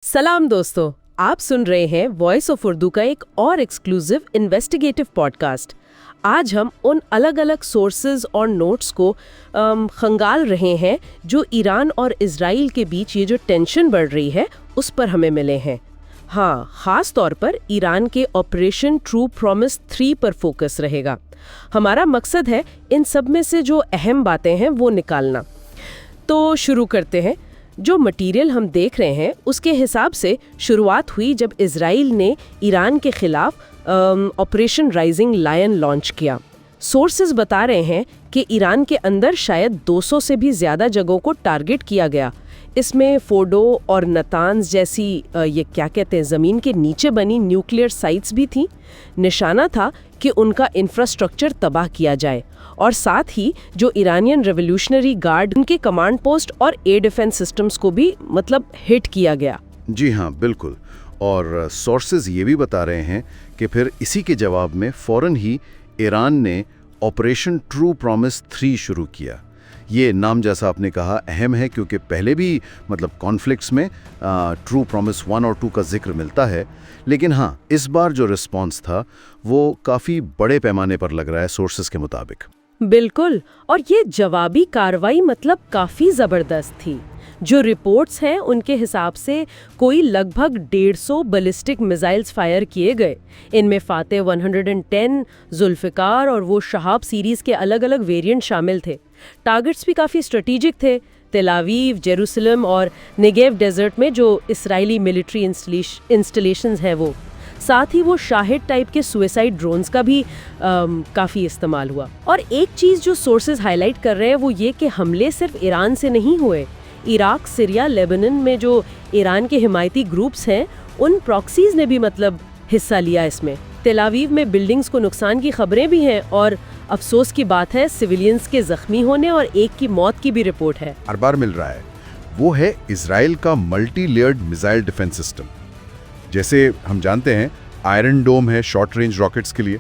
सलाम दोस्तों, आप सुन रहे हैं वॉइस ऑफ उर्दू का एक और एक्सक्लूसिव इन्वेस्टिगेटिव पॉडकास्ट। आज हम उन अलग अलग सोर्सेज और नोट्स को खंगाल रहे हैं जो ईरान और इजराइल के बीच ये जो टेंशन बढ़ रही है उस पर हमें मिले हैं। हाँ, खास तौर पर ईरान के ऑपरेशन ट्रू प्रॉमिस 3 पर फोकस रहेगा। हमारा मकसद है इन सब में से जो अहम बातें हैं वो निकालना। तो शुरू करते हैं। जो मटेरियल हम देख रहे हैं उसके हिसाब से शुरुआत हुई जब इजराइल ने ईरान के खिलाफ ऑपरेशन राइजिंग लायन लॉन्च किया। सोर्सेज बता रहे हैं कि ईरान के अंदर शायद 200 से भी ज़्यादा जगहों को टारगेट किया गया। इसमें फोडो और नतान्स जैसी ये क्या कहते हैं ज़मीन के नीचे बनी न्यूक्लियर साइट्स भी थीं। निशाना था कि उनका इंफ्रास्ट्रक्चर तबाह किया जाए और साथ ही जो ईरानियन रेवोल्यूशनरी गार्ड उनके कमांड पोस्ट और एयर डिफेंस सिस्टम्स को भी हिट किया गया। जी हाँ, बिल्कुल। और सोर्सेज ये भी बता रहे हैं कि फिर इसी के जवाब में फ़ौरन ही ईरान ने ऑपरेशन ट्रू प्रॉमिस 3 शुरू किया। ये नाम जैसा आपने कहा अहम है क्योंकि पहले भी कॉन्फ्लिक्ट्स में ट्रू प्रॉमिस 1 और 2 का जिक्र मिलता है, लेकिन हाँ, इस बार जो रिस्पांस था वो काफ़ी बड़े पैमाने पर लग रहा है सोर्सेज के मुताबिक। बिल्कुल, और ये जवाबी कार्रवाई काफ़ी ज़बरदस्त थी। जो रिपोर्ट्स हैं उनके हिसाब से कोई लगभग 150 बैलिस्टिक मिसाइल्स फायर किए गए। इनमें फातेह 110, जुल्फ़िकार और वो शहाब सीरीज़ के अलग अलग वेरिएंट शामिल थे। टारगेट्स भी काफ़ी स्ट्रेटेजिक थे। तेल अवीव, जेरूसलम और नेगेव डेजर्ट में जो इसराइली मिलिट्री इंस्टॉलेशंस हैं वो, साथ ही वो शाहिद टाइप के सुसाइड ड्रोन्स का भी काफ़ी इस्तेमाल हुआ। और एक चीज़ जो सोर्सेज हाईलाइट कर रहे हैं वो ये कि हमले सिर्फ ईरान से नहीं हुए। इराक, सीरिया, लेबनान में जो ईरान के हिमायती ग्रुप्स हैं उन प्रॉक्सीज ने भी हिस्सा लिया इसमें। तेल अवीव में बिल्डिंग्स को नुकसान की खबरें भी हैं और अफसोस की बात है सिविलियंस के जख्मी होने और एक की मौत की भी रिपोर्ट है। हर बार मिल रहा है वो है इजराइल का multi layered missile defence system. जैसे हम जानते हैं आयरन डोम है शॉर्ट रेंज रॉकेट्स के लिए,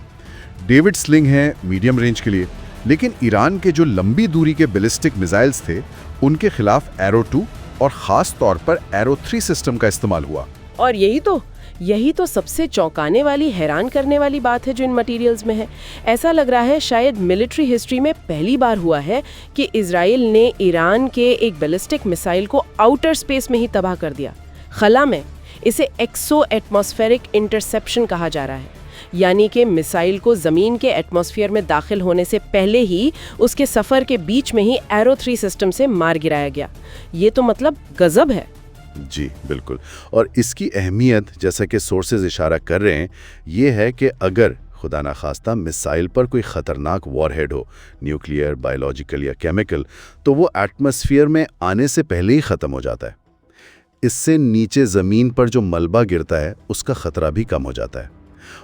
डेविड स्लिंग है मीडियम रेंज के लिए, लेकिन ईरान के जो लंबी दूरी के बैलिस्टिक मिसाइल्स थे उनके खिलाफ एरो 2 और ख़ास तौर पर एरो 3 सिस्टम का इस्तेमाल हुआ। और यही तो सबसे चौंकाने वाली, हैरान करने वाली बात है जो इन मटेरियल्स में है। ऐसा लग रहा है शायद मिलिट्री हिस्ट्री में पहली बार हुआ है कि इजराइल ने ईरान के एक बैलिस्टिक मिसाइल को आउटर स्पेस में ही तबाह कर दिया, खला में। इसे एक्सो एटमॉस्फेरिक इंटरसेप्शन कहा जा रहा है, यानी कि मिसाइल को ज़मीन के एटमॉस्फेयर में दाखिल होने से पहले ही उसके सफ़र के बीच में ही एरो 3 सिस्टम से मार गिराया गया। ये तो गजब है। जी बिल्कुल। और इसकी अहमियत, जैसा कि सोर्सेज इशारा कर रहे हैं, ये है कि अगर खुदा ना खास्ता मिसाइल पर कोई ख़तरनाक वॉरहेड हो, न्यूक्लियर, बायोलॉजिकल या केमिकल, तो वो एटमॉस्फेयर में आने से पहले ही ख़त्म हो जाता है। इससे नीचे ज़मीन पर जो मलबा गिरता है उसका ख़तरा भी कम हो जाता है।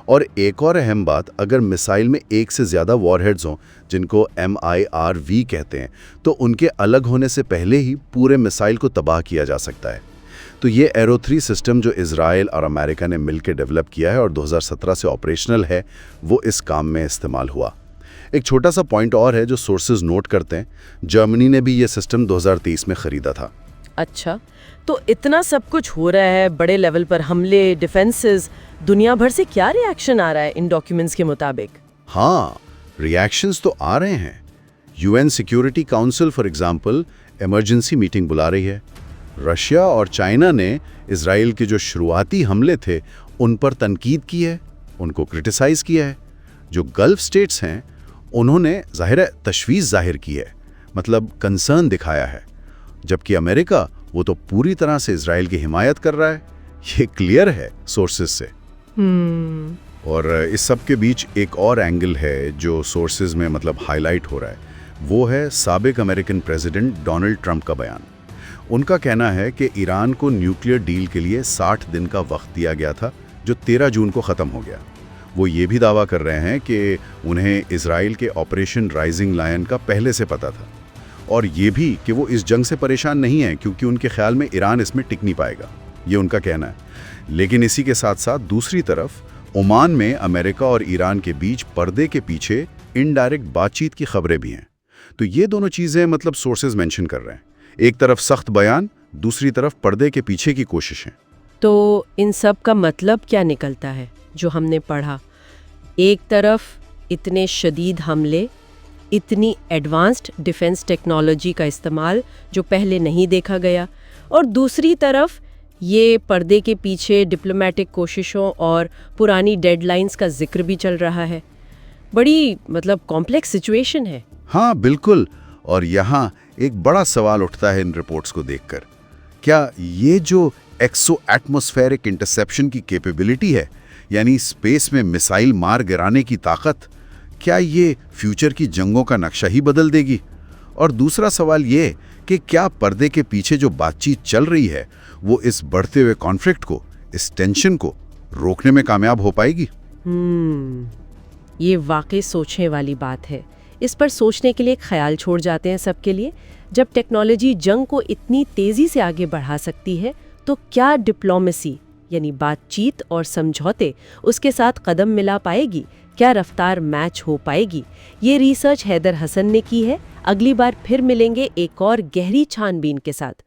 और एक और अहम बात, अगर मिसाइल में एक से ज़्यादा वॉरहेड्स हों जिनको MIRV कहते हैं, तो उनके अलग होने से पहले ही पूरे मिसाइल को तबाह किया जा सकता है। तो ये एरो 3 सिस्टम जो इजराइल और अमेरिका ने मिलकर डेवलप किया है और 2017 से ऑपरेशनल है, वो इस काम में इस्तेमाल हुआ। एक छोटा सा पॉइंट और है जो सोर्सेज नोट करते हैं, जर्मनी ने भी ये सिस्टम 2023 में ख़रीदा था। अच्छा, तो इतना सब कुछ हो रहा है, बड़े लेवल पर हमले, डिफेंसेस, दुनिया भर से क्या रिएक्शन आ रहा है इन डॉक्यूमेंट्स के मुताबिक? हाँ, रिएक्शंस तो आ रहे हैं। UN security council for example emergency meeting बुला रही है। रशिया और चाइना ने इजराइल के जो शुरुआती हमले थे उन पर तनकीद की है, उनको क्रिटिसाइज़ किया है। जो गल्फ स्टेट्स हैं उन्होंने ज़ाहिर तशवीश जाहिर की है, कंसर्न दिखाया है, जबकि अमेरिका वो तो पूरी तरह से इजराइल की हिमायत कर रहा है। ये क्लियर है सोर्सेज से। और इस सब के बीच एक और एंगल है जो सोर्सेज में हाईलाइट हो रहा है, वो है साबिक अमेरिकन प्रेसिडेंट डोनाल्ड ट्रंप का बयान। उनका कहना है कि ईरान को न्यूक्लियर डील के लिए 60 दिन का वक्त दिया गया था जो 13 जून को ख़त्म हो गया। वो ये भी दावा कर रहे हैं कि उन्हें इजराइल के ऑपरेशन राइजिंग लायन का पहले से पता था, और ये भी कि वो इस जंग से परेशान नहीं हैं क्योंकि उनके ख्याल में ईरान इसमें टिक नहीं पाएगा। ये उनका कहना है। लेकिन इसी के साथ साथ दूसरी तरफ ओमान में अमेरिका और ईरान के बीच पर्दे के पीछे इनडायरेक्ट बातचीत की खबरें भी हैं। तो ये दोनों चीज़ें सोर्सेज मेंशन कर रहे हैं। एक तरफ सख्त बयान, दूसरी तरफ पर्दे के पीछे की कोशिशें। तो इन सब का मतलब क्या निकलता है जो हमने पढ़ा? एक तरफ इतने शदीद हमले, इतनी एडवांस्ड डिफेंस टेक्नोलॉजी का इस्तेमाल जो पहले नहीं देखा गया, और दूसरी तरफ ये पर्दे के पीछे डिप्लोमेटिक कोशिशों और पुरानी डेडलाइंस का जिक्र भी चल रहा है। बड़ी कॉम्प्लेक्स सिचुएशन है। हाँ बिल्कुल। और यहाँ एक बड़ा सवाल उठता है इन रिपोर्ट्स को देखकर, क्या ये जो एक्सो एटमॉस्फेरिक इंटरसेप्शन की कैपेबिलिटी है, यानी स्पेस में मिसाइल मार गिराने की ताकत, क्या ये फ्यूचर की जंगों का नक्शा ही बदल देगी? और दूसरा सवाल ये कि क्या पर्दे के पीछे जो बातचीत चल रही है वो इस बढ़ते हुए कॉन्फ्लिक्ट को, इस टेंशन को रोकने में कामयाब हो पाएगी? ये वाकई सोचने वाली बात है। इस पर सोचने के लिए एक ख्याल छोड़ जाते हैं सबके लिए। जब टेक्नोलॉजी जंग को इतनी तेजी से आगे बढ़ा सकती है, तो क्या डिप्लोमेसी यानी बातचीत और समझौते उसके साथ कदम मिला पाएगी? क्या रफ्तार मैच हो पाएगी? ये रिसर्च हैदर हसन ने की है। अगली बार फिर मिलेंगे एक और गहरी छानबीन के साथ।